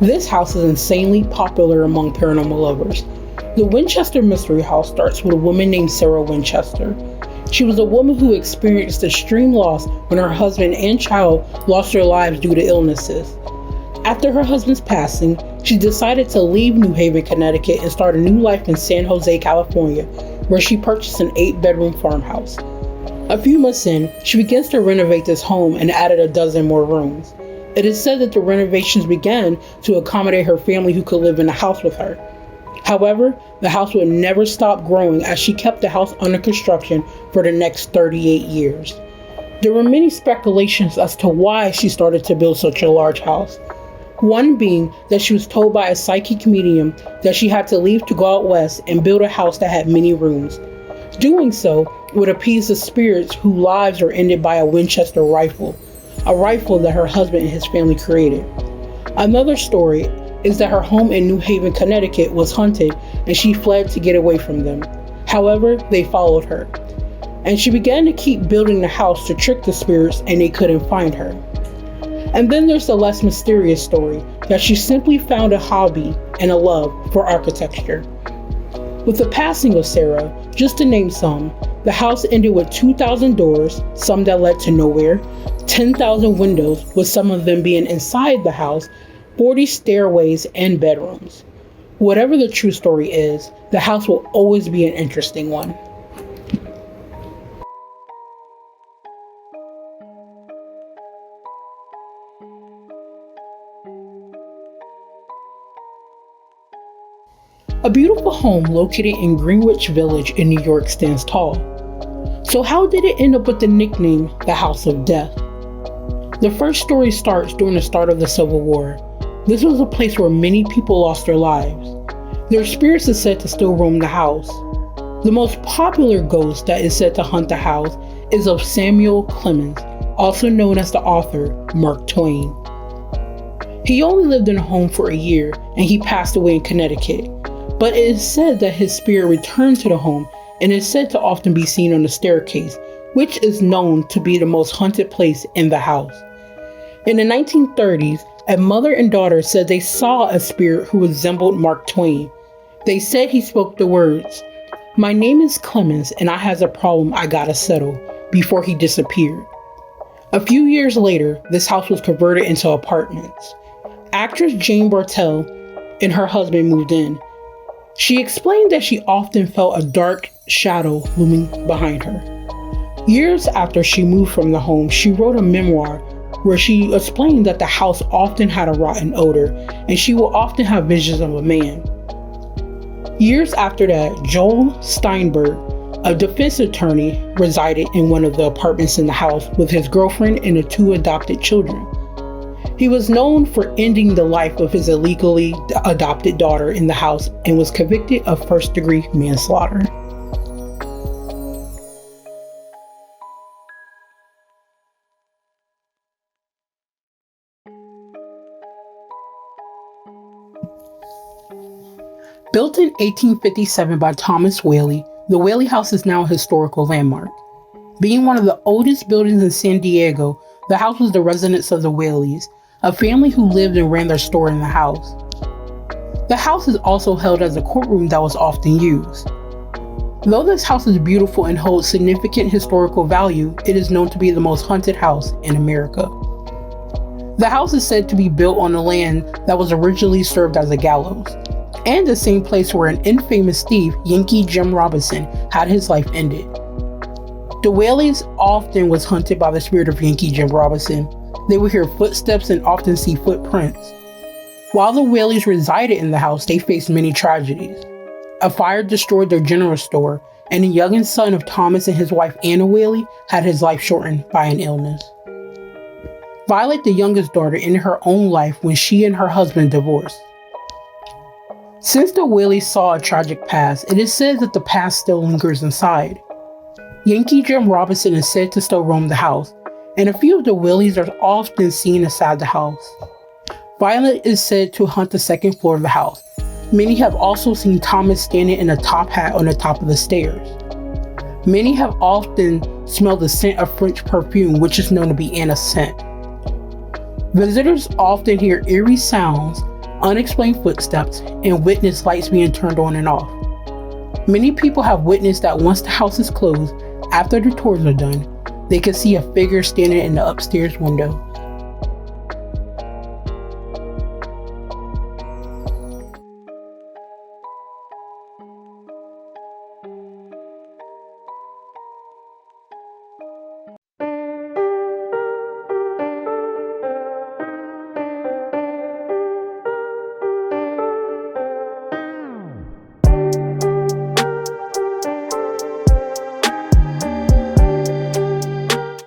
This house is insanely popular among paranormal lovers. The Winchester Mystery House starts with a woman named Sarah Winchester. She was a woman who experienced extreme loss when her husband and child lost their lives due to illnesses. After her husband's passing, she decided to leave New Haven, Connecticut and start a new life in San Jose, California, where she purchased an 8-bedroom farmhouse. A few months in, she begins to renovate this home and added a dozen more rooms. It is said that the renovations began to accommodate her family who could live in the house with her. However, the house would never stop growing as she kept the house under construction for the next 38 years. There were many speculations as to why she started to build such a large house. One being that she was told by a psychic medium that she had to leave to go out west and build a house that had many rooms. Doing so would appease the spirits whose lives were ended by a Winchester rifle, a rifle that her husband and his family created. Another story is that her home in New Haven, Connecticut was haunted and she fled to get away from them. However, they followed her, and she began to keep building the house to trick the spirits and they couldn't find her. And then there's the less mysterious story that she simply found a hobby and a love for architecture. With the passing of Sarah, just to name some, the house ended with 2,000 doors, some that led to nowhere, 10,000 windows, with some of them being inside the house, 40 stairways and bedrooms. Whatever the true story is, the house will always be an interesting one. A beautiful home located in Greenwich Village in New York stands tall. So how did it end up with the nickname, the House of Death? The first story starts during the start of the Civil War. This was a place where many people lost their lives. Their spirits are said to still roam the house. The most popular ghost that is said to haunt the house is of Samuel Clemens, also known as the author Mark Twain. He only lived in a home for a year and he passed away in Connecticut. But it is said that his spirit returned to the home and is said to often be seen on the staircase, which is known to be the most haunted place in the house. In the 1930s, a mother and daughter said they saw a spirit who resembled Mark Twain. They said he spoke the words, "My name is Clemens and I has a problem I gotta settle," before he disappeared. A few years later, this house was converted into apartments. Actress Jane Bartell and her husband moved in. She explained that she often felt a dark shadow looming behind her. Years after she moved from the home, she wrote a memoir where she explained that the house often had a rotten odor and she would often have visions of a man. Years after that, Joel Steinberg, a defense attorney, resided in one of the apartments in the house with his girlfriend and the 2 adopted children. He was known for ending the life of his illegally adopted daughter in the house and was convicted of first-degree manslaughter. Built in 1857 by Thomas Whaley, the Whaley House is now a historical landmark. Being one of the oldest buildings in San Diego, the house was the residence of the Whaleys, a family who lived and ran their store in the house. The house is also held as a courtroom that was often used. Though this house is beautiful and holds significant historical value, it is known to be the most haunted house in America. The house is said to be built on the land that was originally served as a gallows, and the same place where an infamous thief, Yankee Jim Robinson, had his life ended. The Whaleys often was haunted by the spirit of Yankee Jim Robinson. They would hear footsteps and often see footprints. While the Whaleys resided in the house, they faced many tragedies. A fire destroyed their general store, and the youngest son of Thomas and his wife Anna Whaley had his life shortened by an illness. Violet, the youngest daughter, ended her own life when she and her husband divorced. Since the Whaleys saw a tragic past, it is said that the past still lingers inside. Yankee Jim Robinson is said to still roam the house, and a few of the Whaleys are often seen inside the house. Violet is said to haunt the second floor of the house. Many have also seen Thomas standing in a top hat on the top of the stairs. Many have often smelled the scent of French perfume, which is known to be Anna's scent. Visitors often hear eerie sounds unexplained footsteps, and witnessed lights being turned on and off. Many people have witnessed that once the house is closed, after the tours are done, they can see a figure standing in the upstairs window,